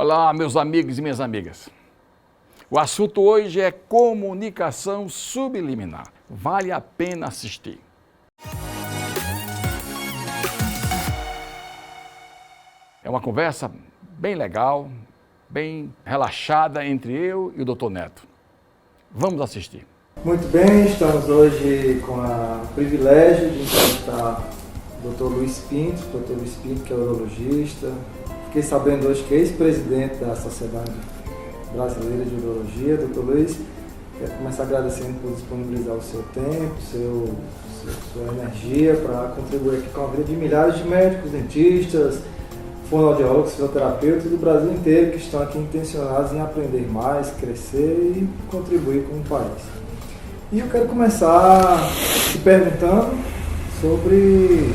Olá, meus amigos e minhas amigas. O assunto hoje é comunicação subliminar. Vale a pena assistir. É uma conversa bem legal, bem relaxada entre eu e o Dr. Neto. Vamos assistir. Muito bem, estamos hoje com o privilégio de entrevistar o Dr. Luiz Pinto, que é urologista. Fiquei sabendo hoje que é ex-presidente da Sociedade Brasileira de Urologia. Dr. Luiz, quero começar agradecendo por disponibilizar o seu tempo, sua energia para contribuir aqui com a vida de milhares de médicos, dentistas, fonoaudiólogos, fisioterapeutas do Brasil inteiro que estão aqui intencionados em aprender mais, crescer e contribuir com o país. E eu quero começar te perguntando sobre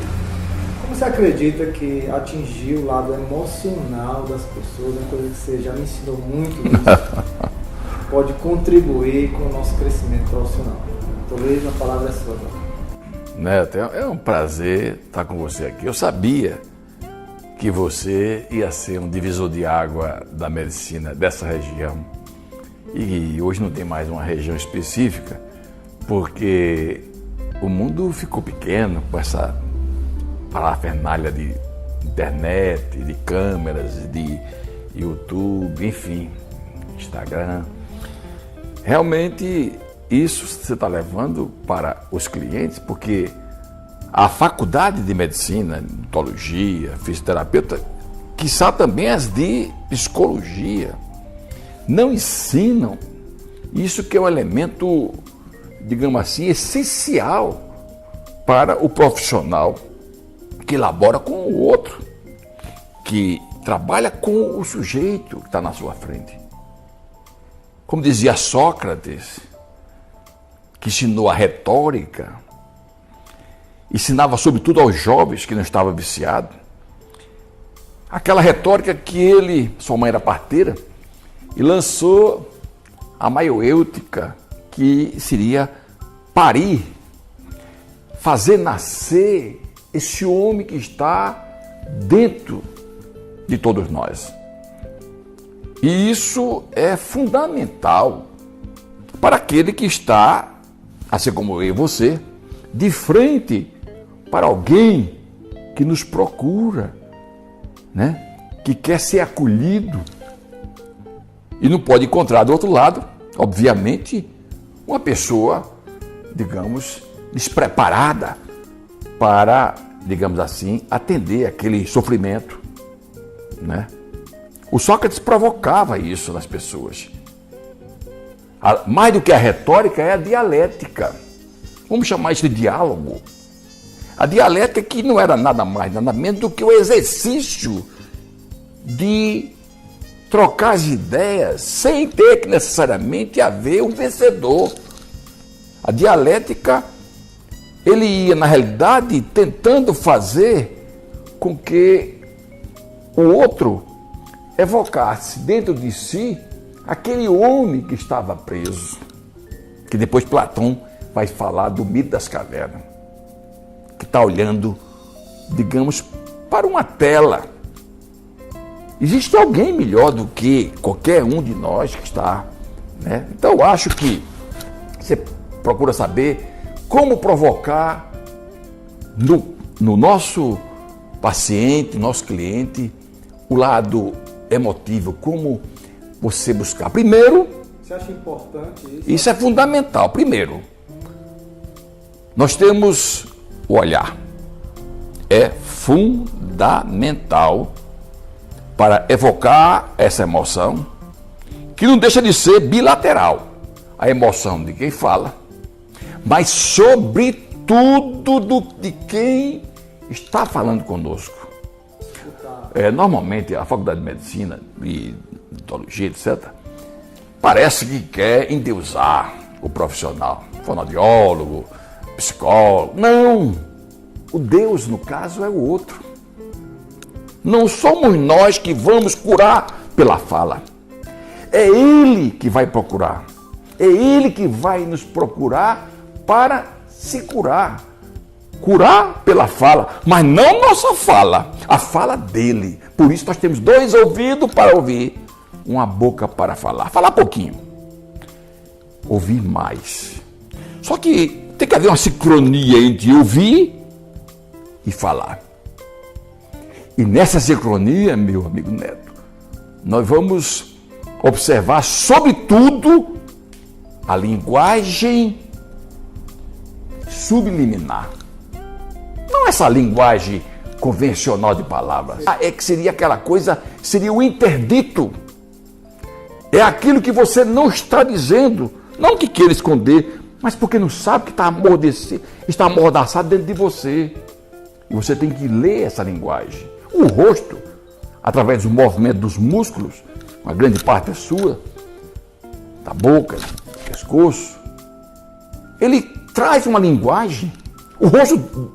como você acredita que atingir o lado emocional das pessoas, uma coisa que você já me ensinou muito isso, pode contribuir com o nosso crescimento profissional. Talvez a palavra é sua. Neto, é um prazer estar com você aqui. Eu sabia que você ia ser um divisor de água da medicina dessa região. E hoje não tem mais uma região específica, porque o mundo ficou pequeno com essa parafernália de internet, de câmeras, de YouTube, enfim, Instagram. Realmente isso você está levando para os clientes, porque a faculdade de medicina, odontologia, fisioterapeuta, quiçá também as de psicologia, não ensinam isso que é um elemento, digamos assim, essencial para o profissional que elabora com o outro, que trabalha com o sujeito que está na sua frente. Como dizia Sócrates, que ensinou a retórica, ensinava sobretudo aos jovens que não estavam viciados, aquela retórica que sua mãe era parteira, e lançou a maiêutica, que seria parir, fazer nascer esse homem que está dentro de todos nós. E isso é fundamental para aquele que está, assim como eu e você, de frente para alguém que nos procura, né? Que quer ser acolhido e não pode encontrar do outro lado, obviamente, uma pessoa, digamos, despreparada para, digamos assim, atender aquele sofrimento, né? O Sócrates provocava isso nas pessoas. Mais do que a retórica é a dialética. Vamos chamar isso de diálogo. A dialética que não era nada mais, nada menos do que o exercício de trocar as ideias sem ter que necessariamente haver um vencedor. A dialética, ele ia, na realidade, tentando fazer com que o outro evocasse dentro de si aquele homem que estava preso, que depois Platão vai falar do mito das cavernas, que está olhando, digamos, para uma tela. Existe alguém melhor do que qualquer um de nós que está, né? Então eu acho que você procura saber como provocar no nosso paciente, nosso cliente, o lado emotivo, como você buscar. Primeiro, você acha importante isso? Isso é fundamental. Primeiro, nós temos o olhar. É fundamental para evocar essa emoção, que não deixa de ser bilateral. A emoção de quem fala, mas sobretudo de quem está falando conosco. Normalmente a faculdade de medicina e odontologia, etc., parece que quer endeusar o profissional, fonoaudiólogo, psicólogo. Não! O Deus, no caso, é o outro. Não somos nós que vamos curar pela fala. É Ele que vai procurar. É Ele que vai nos procurar para se curar. Curar pela fala, mas não nossa fala, a fala dele. Por isso nós temos 2 ouvidos para ouvir, uma boca para falar. Falar pouquinho, ouvir mais. Só que tem que haver uma sincronia entre ouvir e falar. E nessa sincronia, meu amigo Neto, nós vamos observar, sobretudo, a linguagem subliminar. Não essa linguagem convencional de palavras. É que seria aquela coisa, seria o interdito. É aquilo que você não está dizendo, não que queira esconder, mas porque não sabe que está amordaçado dentro de você. E você tem que ler essa linguagem. O rosto, através do movimento dos músculos, uma grande parte é sua, da boca, do pescoço, ele traz uma linguagem. O rosto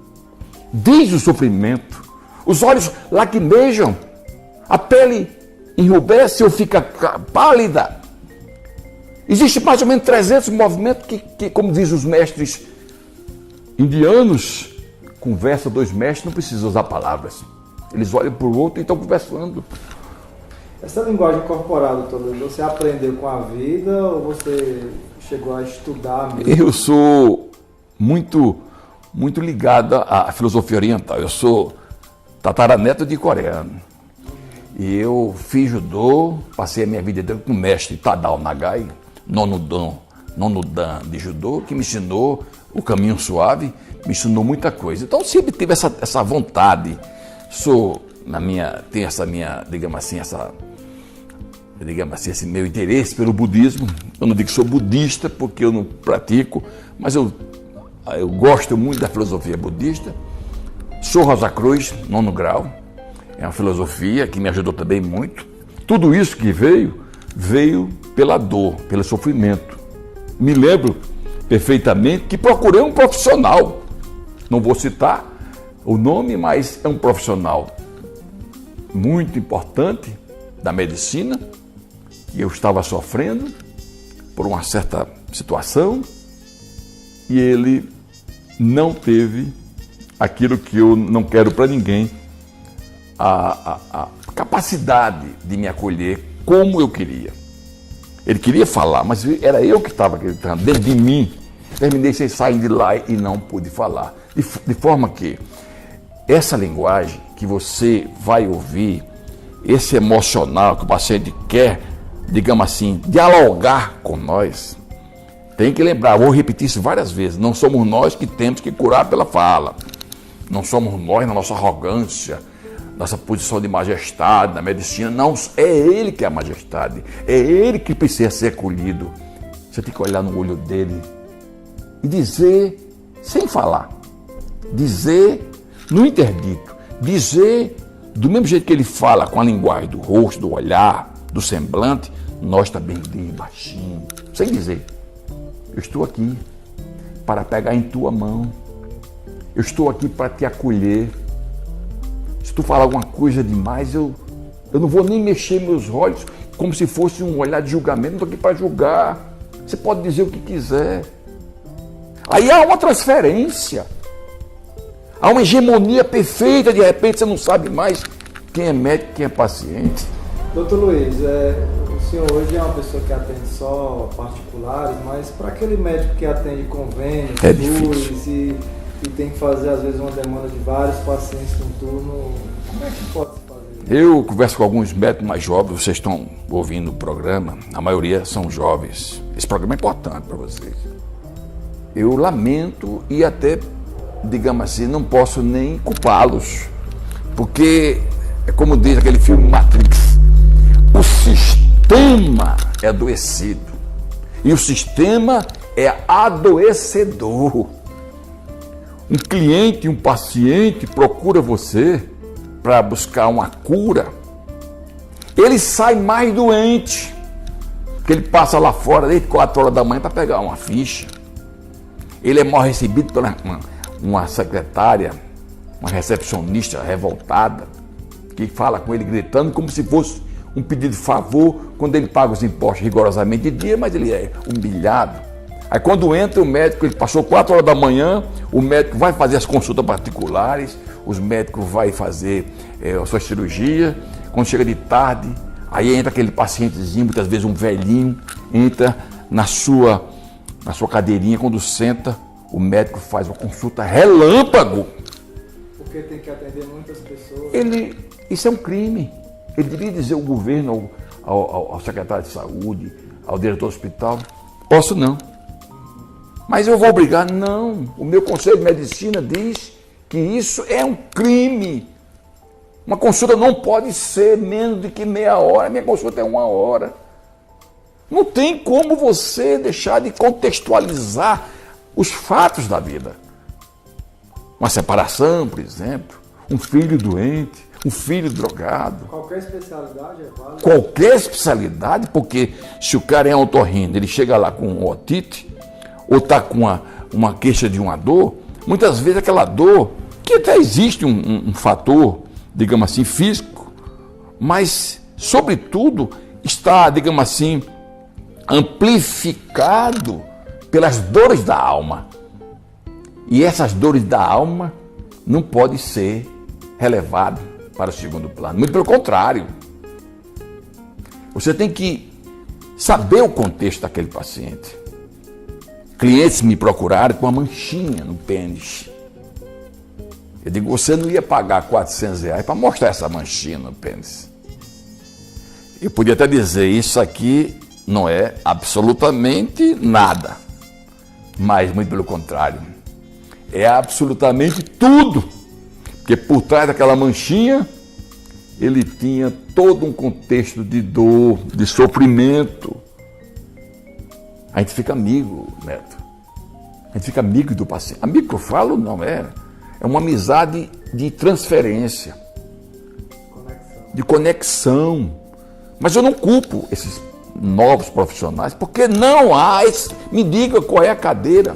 diz o sofrimento, os olhos lacrimejam, a pele enrubesce ou fica pálida. Existe mais ou menos 300 movimentos que, como dizem os mestres indianos, conversa 2 mestres, não precisa usar palavras. Eles olham para o outro e estão conversando. Essa linguagem corporal, doutor Luiz, você aprendeu com a vida ou você chegou a estudar mesmo? Eu sou muito ligado à filosofia oriental. Eu sou tataraneto de coreano. E eu fiz judô, passei a minha vida inteira com o mestre Tadao Nagai, nono dan de judô, que me ensinou o caminho suave, me ensinou muita coisa. Então sempre tive essa vontade. Tenho essa minha, digamos assim, esse meu interesse pelo budismo. Eu não digo que sou budista porque eu não pratico, mas eu gosto muito da filosofia budista. Sou Rosa Cruz, 9º grau. É uma filosofia que me ajudou também muito. Tudo isso que veio pela dor, pelo sofrimento. Me lembro perfeitamente que procurei um profissional. Não vou citar o nome, mas é um profissional muito importante da medicina, que eu estava sofrendo por uma certa situação e ele não teve aquilo que eu não quero para ninguém, a capacidade de me acolher como eu queria. Ele queria falar, mas era eu que estava gritando dentro de mim. Terminei sem sair de lá e não pude falar. De forma que essa linguagem que você vai ouvir, esse emocional que o paciente quer, digamos assim, dialogar com nós, tem que lembrar, vou repetir isso várias vezes, não somos nós que temos que curar pela fala. Não somos nós na nossa arrogância, nossa posição de majestade na medicina. Não, é ele que é a majestade, é ele que precisa ser acolhido. Você tem que olhar no olho dele e dizer, sem falar, dizer no interdito, dizer do mesmo jeito que ele fala, com a linguagem do rosto, do olhar, do semblante, nós também bem baixinho, sem dizer, eu estou aqui para pegar em tua mão, eu estou aqui para te acolher. Se tu falar alguma coisa demais, eu não vou nem mexer meus olhos como se fosse um olhar de julgamento, não estou aqui para julgar, você pode dizer o que quiser. Aí há uma transferência, há uma hegemonia perfeita, de repente você não sabe mais quem é médico, quem é paciente. Doutor Luiz, o senhor hoje é uma pessoa que atende só particulares, mas para aquele médico que atende convênios, SUS e tem que fazer às vezes uma demanda de vários pacientes no turno, como é que pode se fazer isso? Eu converso com alguns médicos mais jovens, vocês estão ouvindo o programa, a maioria são jovens. Esse programa é importante para vocês. Eu lamento e até, digamos assim, não posso nem culpá-los, porque é como diz aquele filme Matrix, o sistema é adoecido e o sistema é adoecedor. Um cliente, um paciente procura você para buscar uma cura, ele sai mais doente, porque ele passa lá fora desde 4 horas da manhã para pegar uma ficha. Ele é mal recebido por uma secretária, uma recepcionista revoltada, que fala com ele gritando como se fosse um pedido de favor, quando ele paga os impostos rigorosamente de dia, mas ele é humilhado. Aí quando entra o médico, ele passou 4 horas da manhã, o médico vai fazer as consultas particulares, os médicos vão fazer a sua cirurgia. Quando chega de tarde, aí entra aquele pacientezinho, muitas vezes um velhinho, entra na sua cadeirinha, quando senta, o médico faz uma consulta relâmpago. Porque tem que atender muitas pessoas. Isso é um crime. Ele deveria dizer ao governo, ao secretário de saúde, ao diretor do hospital, posso não. Mas eu vou obrigar? Não. O meu conselho de medicina diz que isso é um crime. Uma consulta não pode ser menos do que meia hora. Minha consulta é 1 hora. Não tem como você deixar de contextualizar os fatos da vida. Uma separação, por exemplo, um filho doente, um filho drogado. Qualquer especialidade é válida? Qualquer especialidade, porque se o cara é otorrino, ele chega lá com otite, ou está com uma queixa de uma dor, muitas vezes aquela dor, que até existe um fator, digamos assim, físico, mas, sobretudo, está, digamos assim, amplificado pelas dores da alma. E essas dores da alma não podem ser relevadas para o segundo plano. Muito pelo contrário. Você tem que saber o contexto daquele paciente. Clientes me procuraram com uma manchinha no pênis. Eu digo, você não ia pagar R$400 para mostrar essa manchinha no pênis. Eu podia até dizer, isso aqui não é absolutamente nada. Mas, muito pelo contrário, é absolutamente tudo. Porque por trás daquela manchinha, ele tinha todo um contexto de dor, de sofrimento. A gente fica amigo, Neto. A gente fica amigo do paciente. Amigo que eu falo, não é. É uma amizade de transferência. De conexão. Mas eu não culpo esses novos profissionais, porque não há. Me diga qual é a cadeira.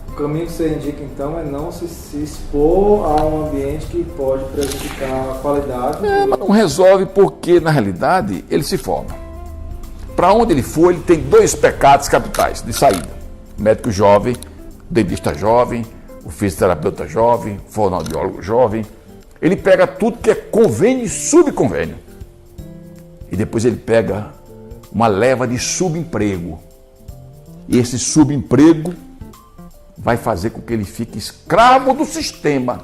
O caminho que você indica, então, é não se expor a um ambiente que pode prejudicar a qualidade. Mas não resolve porque, na realidade, ele se forma. Para onde ele for, ele tem 2 pecados capitais de saída. O médico jovem, o dentista jovem, o fisioterapeuta jovem, o fonoaudiólogo jovem. Ele pega tudo que é convênio e subconvênio. E depois ele pega uma leva de subemprego. E esse subemprego vai fazer com que ele fique escravo do sistema.